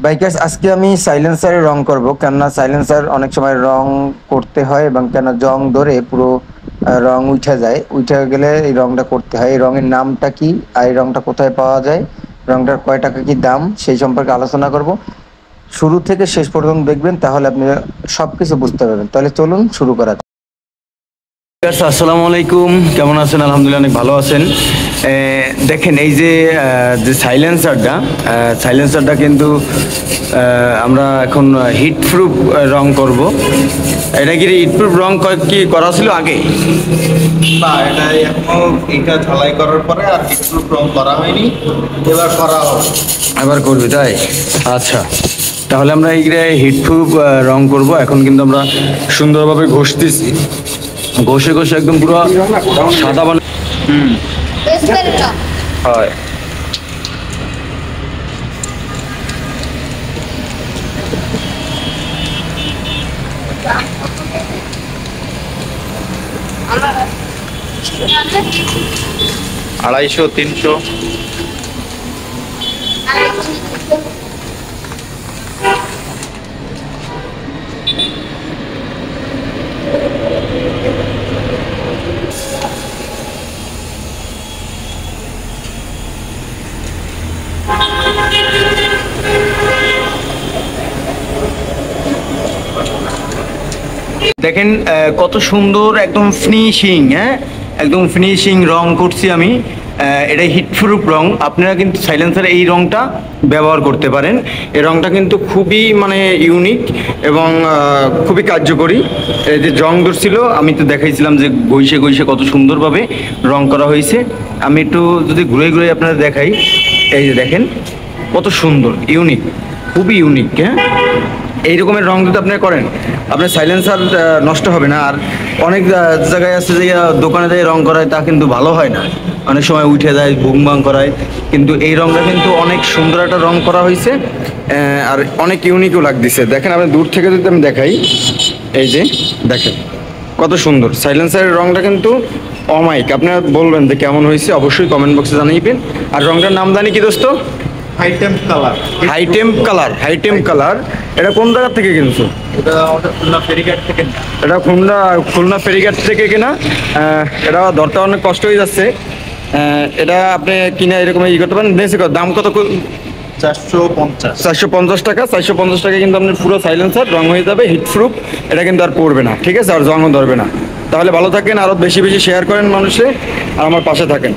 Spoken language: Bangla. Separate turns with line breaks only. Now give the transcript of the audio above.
বাইকার্স, আজকে আমি সাইলেন্সারে রং করব, কেননা সাইলেন্সার অনেক সময় রং করতে হয় এবং কেন জং ধরে পুরো রং উঠে যায়, উঠে গেলে এই রংটা করতে হয়। এই রঙের নামটা কি আর এই রংটা কোথায় পাওয়া যায়, রংটার কয় টাকা কি দাম, সেই সম্পর্কে আলোচনা করব। শুরু থেকে শেষ পর্যন্ত দেখবেন, তাহলে আপনি সবকিছু বুঝতে পারবেন। তাহলে চলুন শুরু করা যাক।
আসসালামু আলাইকুম, কেমন আছেন? আলহামদুলিল্লাহ অনেক ভালো আছেন। দেখেন এই যে সাইলেন্সারটা কিন্তু আমরা এখন হিট প্রুফ রং করব। এটা কি হিট প্রুফ রং কি করা ছিল আগে?
না, এটা এখনো এটা ঝালাই করার পরে আর কিছু রং করা হয়নি, এবার করা হবে।
আবার করবি তাই? আচ্ছা, তাহলে আমরা এই হিট প্রুফ রং করব। এখন কিন্তু আমরা সুন্দরভাবে ঘষতেছি, ঘষে ঘষে একদম পুরো সাদা বানা হয়।
আড়াইশো, 300।
দেখেন কত সুন্দর একদম ফিনিশিং, হ্যাঁ একদম ফিনিশিং রং করছি আমি। এটা হিটপ্রুফ রং। আপনারা কিন্তু সাইলেন্সারে এই রংটা ব্যবহার করতে পারেন। এই রংটা কিন্তু খুবই মানে ইউনিক এবং খুবই কার্যকরী। এই যে রং ধরছিল, আমি তো দেখাইছিলাম যে ঘষে ঘষে কত সুন্দরভাবে রং করা হয়েছে। আমি একটু যদি ঘুরে ঘুরে আপনারা দেখাই, এই যে দেখেন কত সুন্দর, ইউনিক, খুবই ইউনিক। হ্যাঁ, এই রকমের রং যদি আপনি করেন, আপনার সাইলেন্সার নষ্ট হবে না। আর অনেক জায়গায় আছে যে দোকানে দিয়ে রং করায়, তা কিন্তু ভালো হয় না, অনেক সময় উঠে যায়, বুংবাং করায়। কিন্তু এই রংটা কিন্তু অনেক সুন্দর একটা রং করা হয়েছে, আর অনেক ইউনিকও লাগতেছে। দেখেন আপনি দূর থেকে যদি আমি দেখাই, এই যে দেখেন কত সুন্দর সাইলেন্সারের রংটা কিন্তু অমাইক। আপনারা বলবেন যে কেমন হয়েছে, অবশ্যই কমেন্ট বক্সে জানাইবেন। আর রংটার নাম জানি কি দোস্ত?
হাইটেম্প কালার।
হাইটেম্প কালার। এটা কোন জায়গা থেকে কিনছো?
এটা আমাদের খুলনা ফেরিঘাট থেকে।
এটা খুলনা ফেরিঘাট থেকে কেনা। এটা ধরতে অনেক কষ্ট হয়ে যাচ্ছে। এটা আপনি কিনে এরকম ই করতে পারেন। দাম কত?
450।
450 টাকা। 450 টাকা কিন্তু আপনার পুরো সাইলেন্সার রং হয়ে যাবে, হিটপ্রুফ। এটা কিন্তু আর পড়বে না, ঠিক আছে? আর জংও ধরবে না। তাহলে ভালো থাকেন, আরও বেশি বেশি শেয়ার করেন মানুষে, আর আমার পাশে থাকেন।